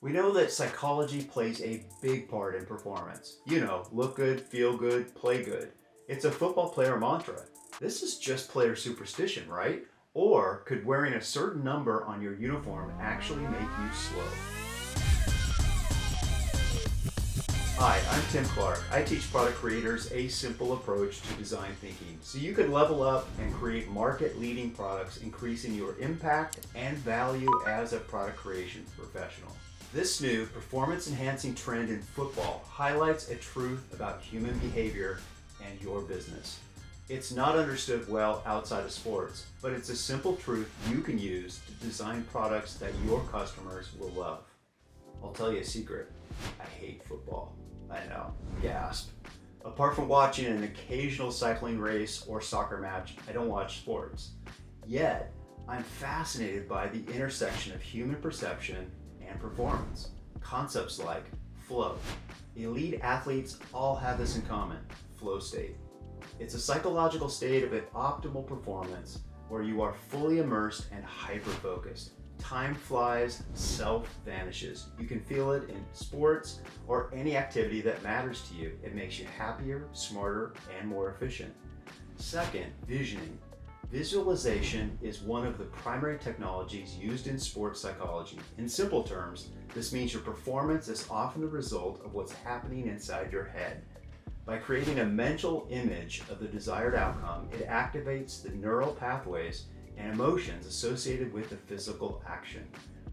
We know that psychology plays a big part in performance. You know, look good, feel good, play good. It's a football player mantra. This is just player superstition, right? Or could wearing a certain number on your uniform actually make you slow? Hi, I'm Tim Clark. I teach product creators a simple approach to design thinking so you can level up and create market-leading products, increasing your impact and value as a product creation professional. This new performance-enhancing trend in football highlights a truth about human behavior and your business. It's not understood well outside of sports, but it's a simple truth you can use to design products that your customers will love. I'll tell you a secret. I hate football. I know, gasp. Apart from watching an occasional cycling race or soccer match, I don't watch sports. Yet, I'm fascinated by the intersection of human perception and performance. Concepts like flow. Elite athletes all have this in common, flow state. It's a psychological state of an optimal performance where you are fully immersed and hyper-focused. Time flies, self vanishes. You can feel it in sports or any activity that matters to you. It makes you happier, smarter, and more efficient. Second, visioning. Visualization is one of the primary technologies used in sports psychology. In simple terms, this means your performance is often the result of what's happening inside your head. By creating a mental image of the desired outcome, it activates the neural pathways and emotions associated with the physical action,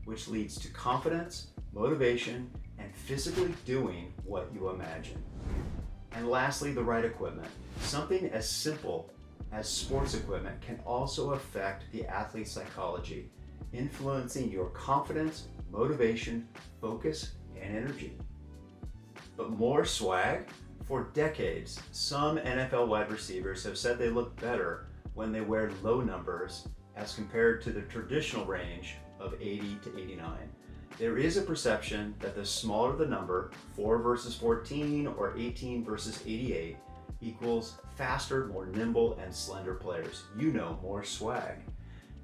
which leads to confidence, motivation, and physically doing what you imagine. And lastly, the right equipment. Something as simple as sports equipment can also affect the athlete's psychology, influencing your confidence, motivation, focus, and energy. But more swag? For decades, some NFL wide receivers have said they look better when they wear low numbers as compared to the traditional range of 80 to 89. There is a perception that the smaller the number, 4 versus 14 or 18 versus 88, equals faster, more nimble, and slender players. You know, more swag.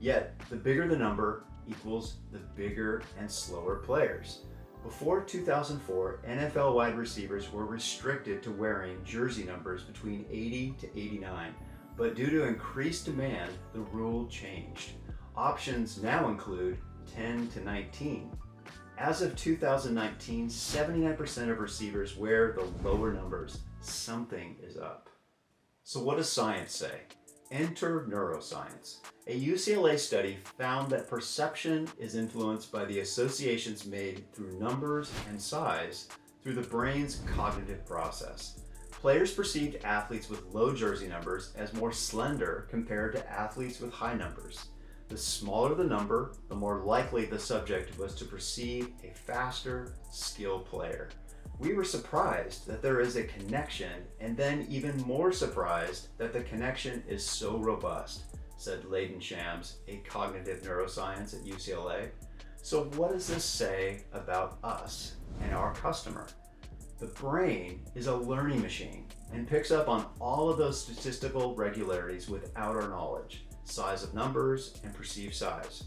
Yet, the bigger the number equals the bigger and slower players. Before 2004, NFL wide receivers were restricted to wearing jersey numbers between 80 to 89, but due to increased demand, the rule changed. Options now include 10 to 19. As of 2019, 79% of receivers wear the lower numbers. Something is up. So what does science say? Enter neuroscience. A UCLA study found that perception is influenced by the associations made through numbers and size through the brain's cognitive process. Players perceived athletes with low jersey numbers as more slender compared to athletes with high numbers. The smaller the number, the more likely the subject was to perceive a faster, skilled player. We were surprised that there is a connection, and then even more surprised that the connection is so robust, said Layden Shams, a cognitive neuroscience at UCLA. So what does this say about us and our customer? The brain is a learning machine and picks up on all of those statistical regularities without our knowledge, size of numbers and perceived size.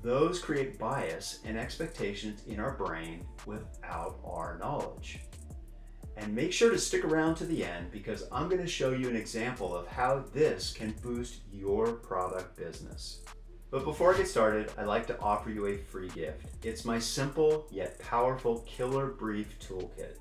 Those create bias and expectations in our brain without our knowledge. And make sure to stick around to the end because I'm going to show you an example of how this can boost your product business. But before I get started, I'd like to offer you a free gift. It's my simple yet powerful Killer Brief Toolkit.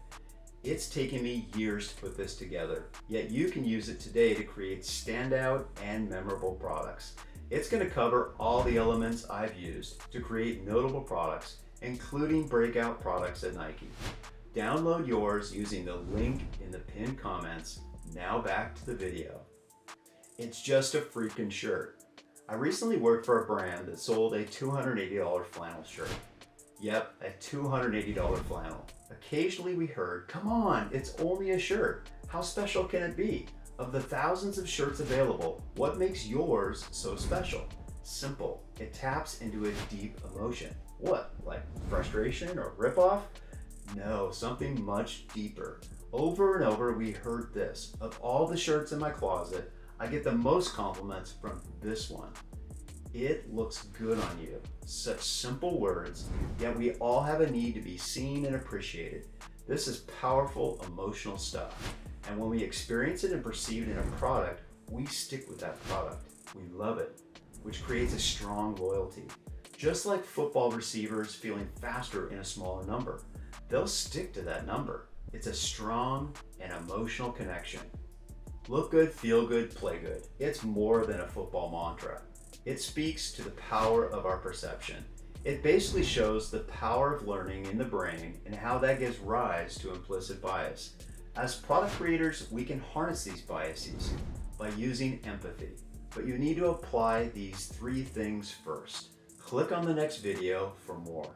It's taken me years to put this together, yet you can use it today to create standout and memorable products. It's going to cover all the elements I've used to create notable products, including breakout products at Nike. Download yours using the link in the pinned comments. Now back to the video. It's just a freaking shirt. I recently worked for a brand that sold a $280 flannel shirt. Yep, a $280 flannel. Occasionally we heard, come on, it's only a shirt. How special can it be? Of the thousands of shirts available, what makes yours so special? Simple. It taps into a deep emotion. What, like frustration or ripoff? No, something much deeper. Over and over we heard this. Of all the shirts in my closet, I get the most compliments from this one. It looks good on you. Such simple words, yet we all have a need to be seen and appreciated. This is powerful emotional stuff. And when we experience it and perceive it in a product, we stick with that product. We love it, which creates a strong loyalty. Just like football receivers feeling faster in a smaller number, they'll stick to that number. It's a strong and emotional connection. Look good, feel good, play good. It's more than a football mantra. It speaks to the power of our perception. It basically shows the power of learning in the brain and how that gives rise to implicit bias. As product creators, we can harness these biases by using empathy, but you need to apply these 3 things first. Click on the next video for more.